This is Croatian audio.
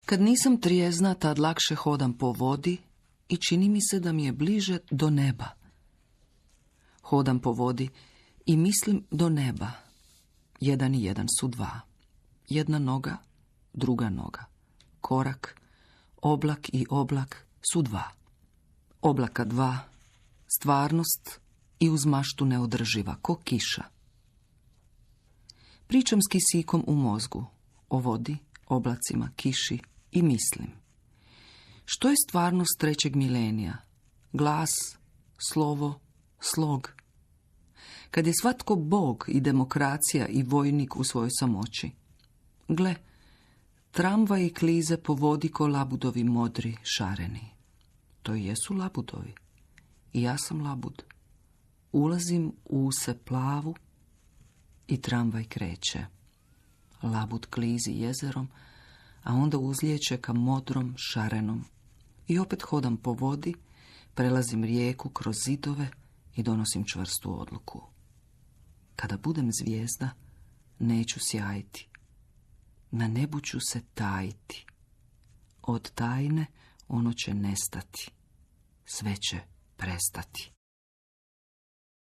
Kad nisam trijezna, tad lakše hodam po vodi i čini mi se da mi je bliže do neba. Hodam po vodi i mislim do neba. 1 i 1 su 2. Jedna noga, druga noga. Korak, oblak i oblak su 2. Oblaka 2, stvarnost i uz maštu neodrživa, ko kiša. Pričam s kisikom u mozgu, o vodi, oblacima, kiši i mislim. Što je stvarnost 3. milenija? Glas, slovo, slog. Kad je svatko Bog i demokracija i vojnik u svojoj samoći. Gle, tramvaj klize po vodi ko labudovi modri, šareni. To i jesu labudovi. I ja sam labud. Ulazim u se plavu i tramvaj kreće. Labud klizi jezerom, a onda uzlijeće ka modrom, šarenom. I opet hodam po vodi, prelazim rijeku kroz zidove i donosim čvrstu odluku. Kada budem zvijezda, neću sjajiti. Na nebu ću se tajiti. Od tajne ono će nestati. Sve će prestati.